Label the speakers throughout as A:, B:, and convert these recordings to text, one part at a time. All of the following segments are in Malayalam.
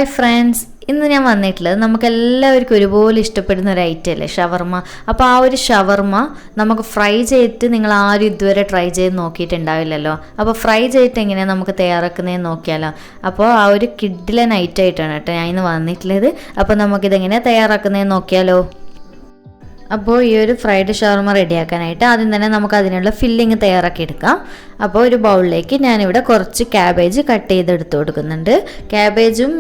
A: ഹായ് ഫ്രണ്ട്സ്, ഇന്ന് ഞാൻ വന്നിട്ടുള്ളത് നമുക്കെല്ലാവർക്കും ഒരുപോലെ ഇഷ്ടപ്പെടുന്ന ഒരു ഐറ്റം അല്ലേ ഷവർമ. അപ്പോൾ ആ ഒരു ഷവർമ നമുക്ക് ഫ്രൈ ചെയ്തിട്ട് നിങ്ങൾ ആരും ഇതുവരെ ട്രൈ ചെയ്ത് നോക്കിയിട്ടുണ്ടാവില്ലല്ലോ. അപ്പോൾ ഫ്രൈ ചെയ്തിട്ട് എങ്ങനെയാണ് നമുക്ക് തയ്യാറാക്കുന്നതെന്ന് നോക്കിയാലോ. അപ്പോൾ ആ ഒരു കിഡിലൻ ഐറ്റം ആയിട്ടാണ് കേട്ടോ ഞാൻ ഇന്ന് വന്നിട്ടുള്ളത്. അപ്പോൾ നമുക്കിതെങ്ങനെയാണ് തയ്യാറാക്കുന്നതെന്ന് നോക്കിയാലോ. അപ്പോൾ ഈ ഒരു ഫ്രൈഡ് ഷവർമ റെഡിയാക്കാനായിട്ട് ആദ്യം തന്നെ നമുക്ക് അതിനുള്ള ഫില്ലിങ് തയ്യാറാക്കി എടുക്കാം. അപ്പോൾ ഒരു ബൗളിലേക്ക് ഞാനിവിടെ കുറച്ച് ക്യാബേജ് കട്ട് ചെയ്തെടുത്ത് കൊടുക്കുന്നുണ്ട്. ക്യാബേജും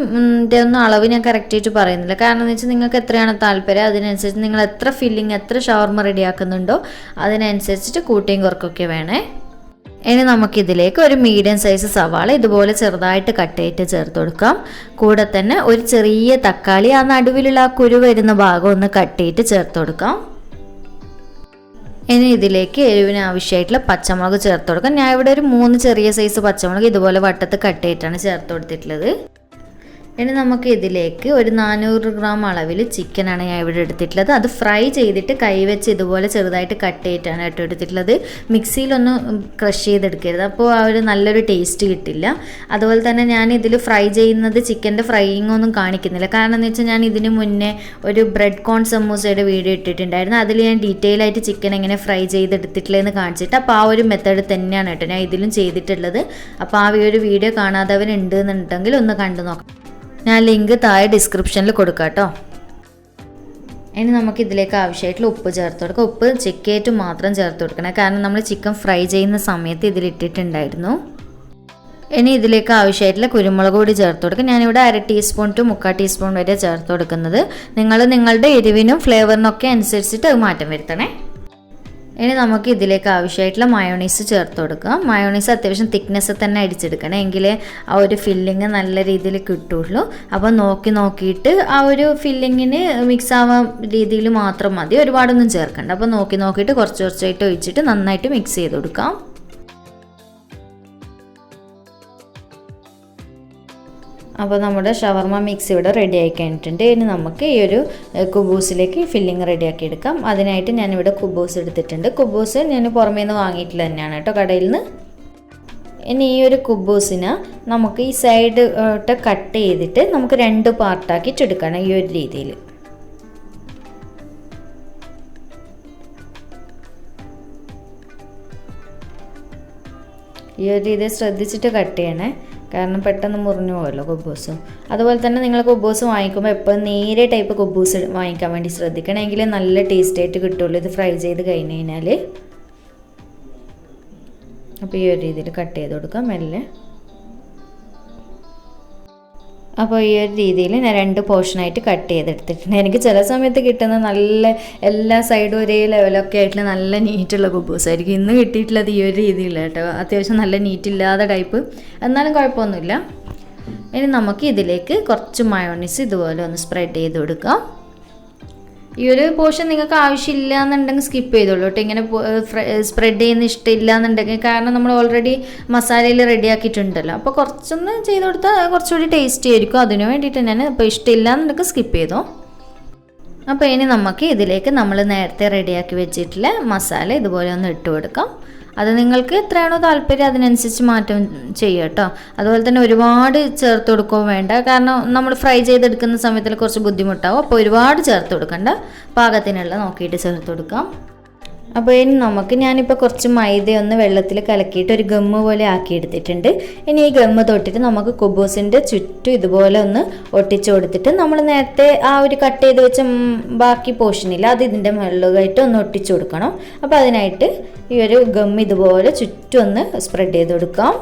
A: ഒന്നും അളവ് ഞാൻ കറക്റ്റായിട്ട് പറയുന്നില്ല, കാരണം എന്ന് വെച്ചാൽ നിങ്ങൾക്ക് എത്രയാണ് താല്പര്യം അതിനനുസരിച്ച് നിങ്ങൾ എത്ര ഫില്ലിങ് എത്ര ഷവർമ റെഡിയാക്കുന്നുണ്ടോ അതിനനുസരിച്ചിട്ട് കൂട്ടിയും കുറക്കൊക്കെ വേണേ. ഇനി നമുക്കിതിലേക്ക് ഒരു മീഡിയം സൈസ് സവാള ഇതുപോലെ ചെറുതായിട്ട് കട്ട് ചെയ്തിട്ട് ചേർത്ത് കൊടുക്കാം. കൂടെ തന്നെ ഒരു ചെറിയ തക്കാളി ആ നടുവിലുള്ള ആ കുരു വരുന്ന ഭാഗം ഒന്ന് കട്ട് ചെയ്തിട്ട് ചേർത്ത് കൊടുക്കാം. ഇനി ഇതിലേക്ക് എരിവിന് ആവശ്യമായിട്ടുള്ള പച്ചമുളക് ചേർത്ത് കൊടുക്കാം. ഞാൻ ഇവിടെ ഒരു 3 ചെറിയ സൈസ് പച്ചമുളക് ഇതുപോലെ വട്ടത്ത് കട്ട് ചെയ്തിട്ടാണ് ചേർത്ത് കൊടുത്തിട്ടുള്ളത്. ഇനി നമുക്ക് ഇതിലേക്ക് ഒരു 400 ഗ്രാം അളവിൽ ചിക്കനാണ് ഞാൻ ഇവിടെ എടുത്തിട്ടുള്ളത്. അത് ഫ്രൈ ചെയ്തിട്ട് കൈവച്ച് ഇതുപോലെ ചെറുതായിട്ട് കട്ട് ചെയ്തിട്ടാണ് കേട്ടോ എടുത്തിട്ടുള്ളത്. മിക്സിയിലൊന്ന് ക്രഷ് ചെയ്തെടുക്കരുത്, അപ്പോൾ ആ ഒരു നല്ലൊരു ടേസ്റ്റ് കിട്ടില്ല. അതുപോലെ തന്നെ ഞാൻ ഇതിൽ ഫ്രൈ ചെയ്യുന്നത് ചിക്കൻ്റെ ഫ്രൈയിങ് ഒന്നും കാണിക്കുന്നില്ല, കാരണം എന്ന് വെച്ചാൽ ഞാൻ ഇതിന് മുന്നേ ഒരു ബ്രെഡ് കോൺ സമൂസയുടെ വീഡിയോ ഇട്ടിട്ടുണ്ടായിരുന്നു. അതിൽ ഞാൻ ഡീറ്റെയിൽ ആയിട്ട് ചിക്കൻ എങ്ങനെ ഫ്രൈ ചെയ്തെടുത്തിട്ടില്ലെന്ന് കാണിച്ചിട്ട് അപ്പോൾ ആ ഒരു മെത്തേഡ് തന്നെയാണ് കേട്ടോ ഞാൻ ഇതിലും ചെയ്തിട്ടുള്ളത്. അപ്പോൾ ആ ഒരു വീഡിയോ കാണാത്തവരുണ്ട് എന്നുണ്ടെങ്കിൽ ഒന്ന് കണ്ടു നോക്കാം. ഞാൻ ലിങ്ക് താഴെ ഡിസ്ക്രിപ്ഷനിൽ കൊടുക്കാം കേട്ടോ. ഇനി നമുക്കിതിലേക്ക് ആവശ്യമായിട്ടുള്ള ഉപ്പ് ചേർത്ത് കൊടുക്കാം. ഉപ്പ് ചെക്ക് ചെയ്തിട്ട് മാത്രം ചേർത്ത് കൊടുക്കണം, കാരണം നമ്മൾ ചിക്കൻ ഫ്രൈ ചെയ്യുന്ന സമയത്ത് ഇതിലിട്ടിട്ടുണ്ടായിരുന്നു. ഇനി ഇതിലേക്ക് ആവശ്യമായിട്ടുള്ള കുരുമുളക് പൊടി ചേർത്ത് കൊടുക്കുക. ഞാനിവിടെ 1/2 ടീസ്പൂൺ ടു 3/4 ടീസ്പൂൺ വരെ ചേർത്ത് കൊടുക്കുന്നത്. നിങ്ങൾ നിങ്ങളുടെ എരിവിനും ഫ്ലേവറിനൊക്കെ അനുസരിച്ചിട്ട് അത് മാറ്റം വരുത്തണേ. ഇനി നമുക്ക് ഇതിലേക്ക് ആവശ്യമായിട്ടുള്ള മയോണൈസ് ചേർത്ത് കൊടുക്കാം. മയോണൈസ് അത്യാവശ്യം തിക്നെസ് തന്നെ അടിച്ചെടുക്കണം, എങ്കിലേ ആ ഒരു ഫില്ലിങ് നല്ല രീതിയിൽ കിട്ടുള്ളൂ. അപ്പോൾ നോക്കിയിട്ട് ആ ഒരു ഫില്ലിങ്ങിന് മിക്സ് ആവാൻ രീതിയിൽ മാത്രം മതി, ഒരുപാടൊന്നും ചേർക്കണ്ട. അപ്പോൾ നോക്കിയിട്ട് കുറച്ചായിട്ട് ഒഴിച്ചിട്ട് നന്നായിട്ട് മിക്സ് ചെയ്ത് കൊടുക്കാം. അപ്പോൾ നമ്മുടെ ഷവർമ മിക്സ് ഇവിടെ റെഡി ആയി കഴിഞ്ഞിട്ടുണ്ട്. ഇനി നമുക്ക് ഈ ഒരു കുബൂസിലേക്ക് ഫില്ലിങ് റെഡിയാക്കി എടുക്കാം. അതിനായിട്ട് ഞാനിവിടെ കുബൂസ് എടുത്തിട്ടുണ്ട്. കുബൂസ് ഞാൻ പുറമേ നിന്ന് വാങ്ങിയിട്ടില്ല തന്നെയാണ് കേട്ടോ, കടയിൽ നിന്ന്. ഇനി ഈ ഒരു കുബൂസിനെ നമുക്ക് ഈ സൈഡ് കട്ട് ചെയ്തിട്ട് നമുക്ക് 2 പാർട്ടാക്കിയിട്ട് എടുക്കണം ഈ ഒരു രീതിയിൽ. ഈ ഒരു രീതിയിൽ ശ്രദ്ധിച്ചിട്ട് കട്ട് ചെയ്യണേ, കാരണം പെട്ടെന്ന് മുറിഞ്ഞു പോകുമല്ലോ കുബൂസും. അതുപോലെ തന്നെ നിങ്ങൾ കുബൂസ് വാങ്ങിക്കുമ്പോൾ എപ്പോഴും നേരെ ടൈപ്പ് കുബൂസ് വാങ്ങിക്കാൻ വേണ്ടി ശ്രദ്ധിക്കണം, എങ്കിലേ നല്ല ടേസ്റ്റ് ആയിട്ട് കിട്ടുള്ളൂ ഇത് ഫ്രൈ ചെയ്ത് കഴിഞ്ഞ് കഴിഞ്ഞാൽ. അപ്പോൾ ഈ ഒരു രീതിയിൽ കട്ട് ചെയ്ത് കൊടുക്കാം മെല്ലെ. അപ്പോൾ ഈ ഒരു രീതിയിൽ ഞാൻ 2 പോർഷനായിട്ട് കട്ട് ചെയ്തെടുത്തിട്ടുണ്ട്. എനിക്ക് ചില സമയത്ത് കിട്ടുന്ന നല്ല എല്ലാ സൈഡും ഒരേ ലെവലൊക്കെ ആയിട്ടുള്ള നല്ല നീറ്റുള്ള കുബൂസ് ആയിരിക്കും. ഇന്ന് കിട്ടിയിട്ടുള്ളത് ഈ ഒരു രീതിയിൽ കേട്ടോ, അത്യാവശ്യം നല്ല നീറ്റില്ലാത്ത ടൈപ്പ്, എന്നാലും കുഴപ്പമൊന്നുമില്ല. ഇനി നമുക്ക് ഇതിലേക്ക് കുറച്ച് മയോണൈസ് ഇതുപോലെ ഒന്ന് സ്പ്രെഡ് ചെയ്ത് കൊടുക്കാം. ഈ ഒരു പോർഷൻ നിങ്ങൾക്ക് ആവശ്യമില്ല എന്നുണ്ടെങ്കിൽ സ്കിപ്പ് ചെയ്തോളൂ കേട്ടോ, ഇങ്ങനെ സ്പ്രെഡ് ചെയ്യുന്ന ഇഷ്ടമില്ല എന്നുണ്ടെങ്കിൽ, കാരണം നമ്മൾ ഓൾറെഡി മസാലയിൽ റെഡിയാക്കിയിട്ടുണ്ടല്ലോ. അപ്പോൾ കുറച്ചൊന്ന് ചെയ്ത് കൊടുത്താൽ കുറച്ചുകൂടി ടേസ്റ്റി ആയിരിക്കും. അതിന് വേണ്ടിയിട്ട് ഞാൻ ഇപ്പോൾ ഇഷ്ടമില്ല എന്നുണ്ടെങ്കിൽ സ്കിപ്പ് ചെയ്തോ. അപ്പോൾ ഇനി നമുക്ക് ഇതിലേക്ക് നമ്മൾ നേരത്തെ റെഡിയാക്കി വെച്ചിട്ടുള്ള മസാല ഇതുപോലെ ഒന്ന് ഇട്ട് കൊടുക്കാം. അത് നിങ്ങൾക്ക് എത്രയാണോ താല്പര്യം അതിനനുസരിച്ച് മാറ്റം ചെയ്യുക കേട്ടോ. അതുപോലെ തന്നെ ഒരുപാട് ചേർത്ത് കൊടുക്കുകയും വേണ്ട, കാരണം നമ്മൾ ഫ്രൈ ചെയ്തെടുക്കുന്ന സമയത്തിൽ കുറച്ച് ബുദ്ധിമുട്ടാവും. അപ്പോൾ ഒരുപാട് ചേർത്ത് കൊടുക്കണ്ട, പാകത്തിനുള്ള നോക്കിയിട്ട് ചേർത്ത് കൊടുക്കാം. അപ്പോൾ ഇനി ഞാനിപ്പോൾ കുറച്ച് മൈദയൊന്ന് വെള്ളത്തിൽ കലക്കിയിട്ട് ഒരു ഗമ്മ് പോലെ ആക്കിയെടുത്തിട്ടുണ്ട്. ഇനി ഈ ഗമ്മ് തൊട്ടിട്ട് നമുക്ക് കുബൂസിൻ്റെ ചുറ്റും ഇതുപോലെ ഒന്ന് ഒട്ടിച്ചു കൊടുത്തിട്ട് നമ്മൾ നേരത്തെ ആ ഒരു കട്ട് ചെയ്ത് വെച്ച ബാക്കി പോർഷനില്ല അത് ഇതിൻ്റെ മുകളിലായിട്ട് ഒന്ന് ഒട്ടിച്ചു കൊടുക്കണം. അപ്പോൾ അതിനായിട്ട് ഈ ഒരു ഗമ്മ് ഇതുപോലെ ചുറ്റും ഒന്ന് സ്പ്രെഡ് ചെയ്ത് കൊടുക്കാം.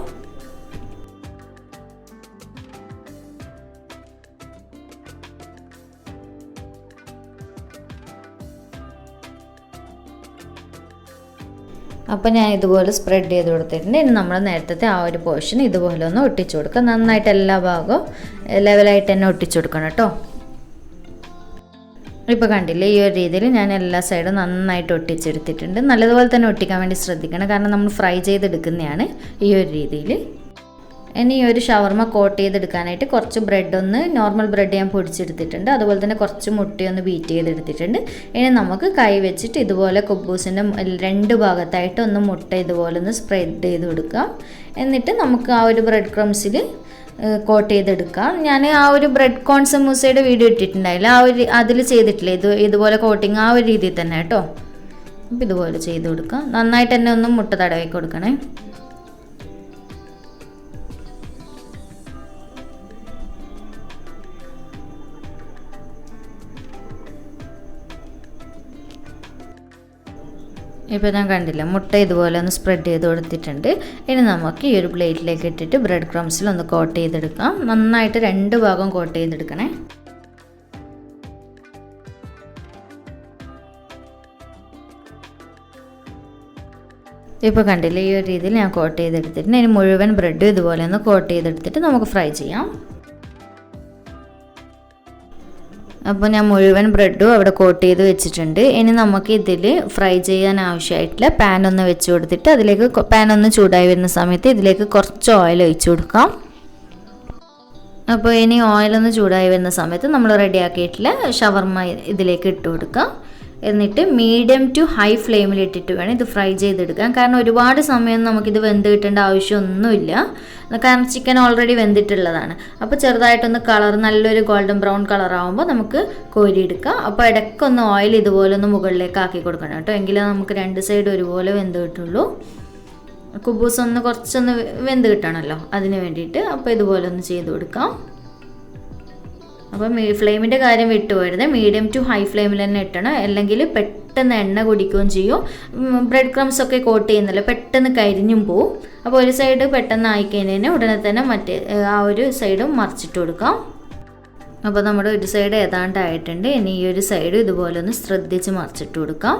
A: അപ്പോൾ ഞാൻ ഇതുപോലെ സ്പ്രെഡ് ചെയ്ത് കൊടുത്തിട്ടുണ്ട്. ഇനി നമ്മൾ നേരത്തെ ആ ഒരു പോർഷൻ ഇതുപോലെ ഒന്ന് ഒട്ടിച്ചു കൊടുക്കുക. നന്നായിട്ട് എല്ലാ ഭാഗവും ലെവലായിട്ട് തന്നെ ഒട്ടിച്ചു കൊടുക്കണം കേട്ടോ. ഇപ്പോൾ കണ്ടില്ലേ, ഈ ഒരു രീതിയിൽ ഞാൻ എല്ലാ സൈഡും നന്നായിട്ട് ഒട്ടിച്ചെടുത്തിട്ടുണ്ട്. നല്ലതുപോലെ തന്നെ ഒട്ടിക്കാൻ വേണ്ടി ശ്രദ്ധിക്കണം, കാരണം നമ്മൾ ഫ്രൈ ചെയ്തെടുക്കുന്നതാണ് ഈ ഒരു രീതിയിൽ. ഇനി ഈ ഒരു ഷവർമ കോട്ട് ചെയ്തെടുക്കാനായിട്ട് കുറച്ച് നോർമൽ ബ്രെഡ് ഞാൻ പൊടിച്ചെടുത്തിട്ടുണ്ട്. അതുപോലെ തന്നെ കുറച്ച് മുട്ടയൊന്ന് ബീറ്റ് ചെയ്തെടുത്തിട്ടുണ്ട്. ഇനി നമുക്ക് കൈ വെച്ചിട്ട് ഇതുപോലെ കുബൂസിൻ്റെ 2 ഭാഗത്തായിട്ട് ഒന്ന് മുട്ട ഇതുപോലെ ഒന്ന് സ്പ്രെഡ് ചെയ്ത് കൊടുക്കാം. എന്നിട്ട് നമുക്ക് ആ ഒരു ബ്രെഡ് ക്രംസിൽ കോട്ട് ചെയ്തെടുക്കാം. ഞാൻ ആ ഒരു ബ്രെഡ് കോൺ സമൂസയുടെ വീഡിയോ ഇട്ടിട്ടുണ്ടായില്ല, അതിൽ ചെയ്തിട്ടില്ല ഇതുപോലെ കോട്ടിങ് ആ ഒരു രീതിയിൽ തന്നെ കേട്ടോ. അപ്പോൾ ഇതുപോലെ ചെയ്ത് കൊടുക്കാം. നന്നായിട്ട് തന്നെ ഒന്ന് മുട്ട തടവി കൊടുക്കണേ. ഇപ്പോൾ ഞാൻ കണ്ടില്ല, മുട്ട ഇതുപോലെ ഒന്ന് സ്പ്രെഡ് ചെയ്ത് കൊടുത്തിട്ടുണ്ട്. ഇനി നമുക്ക് ഈ ഒരു പ്ലേറ്റിലേക്ക് ഇട്ടിട്ട് ബ്രെഡ് ക്രംസിൽ ഒന്ന് കോട്ട് ചെയ്തെടുക്കാം. നന്നായിട്ട് 2 ഭാഗം കോട്ട് ചെയ്തെടുക്കണേ. ഇപ്പോൾ കണ്ടില്ല, ഈ ഒരു രീതിയിൽ ഞാൻ കോട്ട് ചെയ്തെടുത്തിട്ടുണ്ട്. ഇനി മുഴുവൻ ബ്രെഡും ഇതുപോലെ ഒന്ന് കോട്ട് ചെയ്തെടുത്തിട്ട് നമുക്ക് ഫ്രൈ ചെയ്യാം. അപ്പോൾ ഞാൻ മുഴുവൻ ബ്രെഡും അവിടെ കോട്ട് ചെയ്ത് വെച്ചിട്ടുണ്ട്. ഇനി നമുക്ക് ഇതിൽ ഫ്രൈ ചെയ്യാൻ ആവശ്യമായിട്ടുള്ള പാൻ ഒന്ന് വെച്ച് കൊടുത്തിട്ട് അതിലേക്ക് പാൻ ഒന്ന് ചൂടായി വരുന്ന സമയത്ത് ഇതിലേക്ക് കുറച്ച് ഓയിൽ ഒഴിച്ചു കൊടുക്കാം. അപ്പോൾ ഇനി ഓയിലൊന്ന് ചൂടായി വരുന്ന സമയത്ത് നമ്മൾ റെഡിയാക്കിയിട്ടുള്ള ഷവർമ ഇതിലേക്ക് ഇട്ട് കൊടുക്കാം. എന്നിട്ട് മീഡിയം ടു ഹൈ ഫ്ലെയിമിൽ ഇട്ടിട്ട് വേണം ഇത് ഫ്രൈ ചെയ്തെടുക്കാൻ. കാരണം ഒരുപാട് സമയം നമുക്കിത് വെന്ത് കിട്ടേണ്ട ആവശ്യമൊന്നുമില്ല, കാരണം ചിക്കൻ ഓൾറെഡി വെന്തിട്ടുള്ളതാണ്. അപ്പോൾ ചെറുതായിട്ടൊന്ന് കളർ നല്ലൊരു ഗോൾഡൻ ബ്രൗൺ കളർ ആകുമ്പോൾ നമുക്ക് കോരിയെടുക്കാം. അപ്പോൾ ഇടയ്ക്കൊന്ന് ഓയിൽ ഇതുപോലെ ഒന്ന് മുകളിലേക്ക് ആക്കി കൊടുക്കണം കേട്ടോ, എങ്കിലേ നമുക്ക് 2 സൈഡ് ഒരുപോലെ വെന്ത് കിട്ടുള്ളൂ. കുബൂസ് ഒന്ന് കുറച്ചൊന്ന് വെന്ത് കിട്ടണമല്ലോ, അതിന് വേണ്ടിയിട്ട്. അപ്പോൾ ഇതുപോലെ ഒന്ന് ചെയ്ത് കൊടുക്കാം. അപ്പോൾ ഫ്ലെയിമിൻ്റെ കാര്യം വിട്ടുപോരുത്, മീഡിയം ടു ഹൈ ഫ്ലെയിമിൽ തന്നെ ഇട്ടണം, അല്ലെങ്കിൽ പെട്ടെന്ന് എണ്ണ കുടിക്കുകയും ചെയ്യും. ബ്രെഡ് ക്രംസ് ഒക്കെ കോട്ട് ചെയ്യുന്നല്ലോ, പെട്ടെന്ന് കരിഞ്ഞും പോവും. അപ്പോൾ ഒരു സൈഡ് പെട്ടെന്ന് ആയിക്കഴിഞ്ഞാൽ ഉടനെ തന്നെ മറ്റേ ആ ഒരു സൈഡും മറിച്ചിട്ട് കൊടുക്കാം. അപ്പോൾ നമ്മുടെ ഒരു സൈഡ് ഏതാണ്ടായിട്ടുണ്ട്. ഇനി ഈ ഒരു സൈഡ് ഇതുപോലെ ഒന്ന് ശ്രദ്ധിച്ച് മറിച്ചിട്ട് കൊടുക്കാം.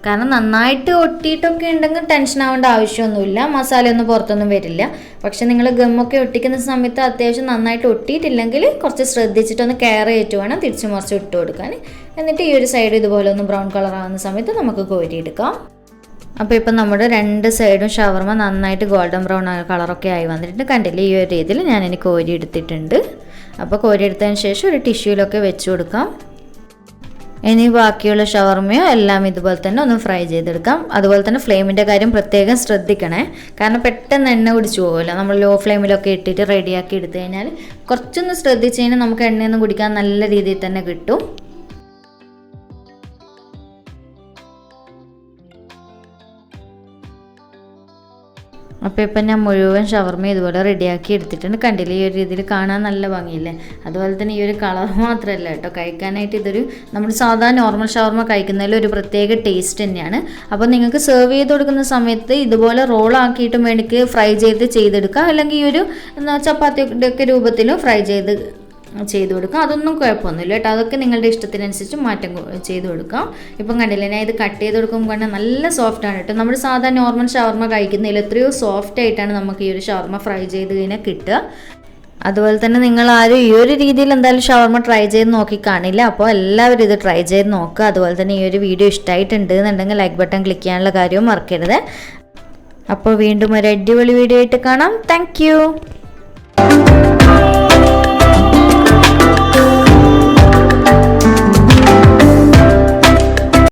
A: കാരണം നന്നായിട്ട് ഒട്ടിയിട്ടൊക്കെ ഉണ്ടെങ്കിൽ ടെൻഷൻ ആവേണ്ട ആവശ്യമൊന്നുമില്ല, മസാലയൊന്നും പുറത്തൊന്നും വരില്ല. പക്ഷെ നിങ്ങൾ ഗമ്മൊക്കെ ഒട്ടിക്കുന്ന സമയത്ത് അത്യാവശ്യം നന്നായിട്ട് ഒട്ടിയിട്ടില്ലെങ്കിൽ കുറച്ച് ശ്രദ്ധിച്ചിട്ടൊന്ന് കെയർ ചെയ്തിട്ട് വേണം തിരിച്ചു മറിച്ച് ഇട്ട് കൊടുക്കാൻ. എന്നിട്ട് ഈ ഒരു സൈഡ് ഇതുപോലെ ഒന്ന് ബ്രൗൺ കളർ ആവുന്ന സമയത്ത് നമുക്ക് കോരിയെടുക്കാം. അപ്പോൾ ഇപ്പം നമ്മുടെ 2 സൈഡും ഷവർമ നന്നായിട്ട് ഗോൾഡൻ ബ്രൗൺ കളറൊക്കെ ആയി വന്നിട്ടുണ്ട്. കണ്ടില്ലേ, ഈ ഒരു രീതിയിൽ ഞാൻ ഇനി കോരി എടുത്തിട്ടുണ്ട്. അപ്പോൾ കോരി എടുത്തതിന് ശേഷം ഒരു ടിഷ്യൂലൊക്കെ വെച്ച് കൊടുക്കാം. ഇനി ബാക്കിയുള്ള ഷവർമയോ എല്ലാം ഇതുപോലെ തന്നെ ഒന്ന് ഫ്രൈ ചെയ്തെടുക്കാം. അതുപോലെ തന്നെ ഫ്ലെയിമിൻ്റെ കാര്യം പ്രത്യേകം ശ്രദ്ധിക്കണേ, കാരണം പെട്ടെന്ന് എണ്ണ കുടിച്ചു പോകുമല്ലോ. നമ്മൾ ലോ ഫ്ലെയിമിലൊക്കെ ഇട്ടിട്ട് റെഡിയാക്കി എടുത്തു കഴിഞ്ഞാൽ കുറച്ചൊന്ന് ശ്രദ്ധിച്ച് കഴിഞ്ഞാൽ നമുക്ക് എണ്ണയൊന്നും കുടിക്കാൻ നല്ല രീതിയിൽ തന്നെ കിട്ടും. അപ്പോൾ ഇപ്പം ഞാൻ മുഴുവൻ ഷവർമ ഇതുപോലെ റെഡിയാക്കി എടുത്തിട്ടുണ്ട്. കണ്ടില്ലേ, ഈ ഒരു രീതിയിൽ കാണാൻ നല്ല ഭംഗിയില്ലേ. അതുപോലെ തന്നെ ഈ ഒരു കളർ മാത്രമല്ല കേട്ടോ, കഴിക്കാനായിട്ട് ഇതൊരു നമ്മൾ സാധാരണ നോർമൽ ഷവർമ കഴിക്കുന്നതിൽ ഒരു പ്രത്യേക ടേസ്റ്റ് തന്നെയാണ്. അപ്പോൾ നിങ്ങൾക്ക് സെർവ് ചെയ്ത് കൊടുക്കുന്ന സമയത്ത് ഇതുപോലെ റോളാക്കിയിട്ടും വേണ്ടിക്ക് ഫ്രൈ ചെയ്തെടുക്കാം, അല്ലെങ്കിൽ ഈ ഒരു ചപ്പാത്തിയുടെ ഒക്കെ രൂപത്തിലും ഫ്രൈ ചെയ്ത് കൊടുക്കാം. അതൊന്നും കുഴപ്പമൊന്നുമില്ല കേട്ടോ, അതൊക്കെ നിങ്ങളുടെ ഇഷ്ടത്തിനനുസരിച്ച് മാറ്റം ചെയ്ത് കൊടുക്കാം. ഇപ്പം കണ്ടില്ലേ, ഞാൻ ഇത് കട്ട് ചെയ്ത് കൊടുക്കുമ്പോൾ കണ്ടാൽ നല്ല സോഫ്റ്റാണ് കേട്ടോ. നമ്മൾ സാധാരണ നോർമൽ ഷവർമ കഴിക്കുന്നതിൽ എത്രയോ സോഫ്റ്റ് ആയിട്ടാണ് നമുക്ക് ഈ ഒരു ഷവർമ ഫ്രൈ ചെയ്ത് കഴിഞ്ഞാൽ കിട്ടുക. അതുപോലെ തന്നെ നിങ്ങൾ ആരും ഈ ഒരു രീതിയിൽ എന്തായാലും ഷവർമ ട്രൈ ചെയ്ത് നോക്കി കാണില്ല. അപ്പോൾ എല്ലാവരും ഇത് ട്രൈ ചെയ്ത് നോക്കുക. അതുപോലെ തന്നെ ഈ ഒരു വീഡിയോ ഇഷ്ടമായിട്ടുണ്ട് എന്നുണ്ടെങ്കിൽ ലൈക്ക് ബട്ടൺ ക്ലിക്ക് ചെയ്യാനുള്ള കാര്യവും മറക്കരുത്. അപ്പോൾ വീണ്ടും ഒരു അടിപൊളി വീഡിയോ ആയിട്ട് കാണാം. Thank you.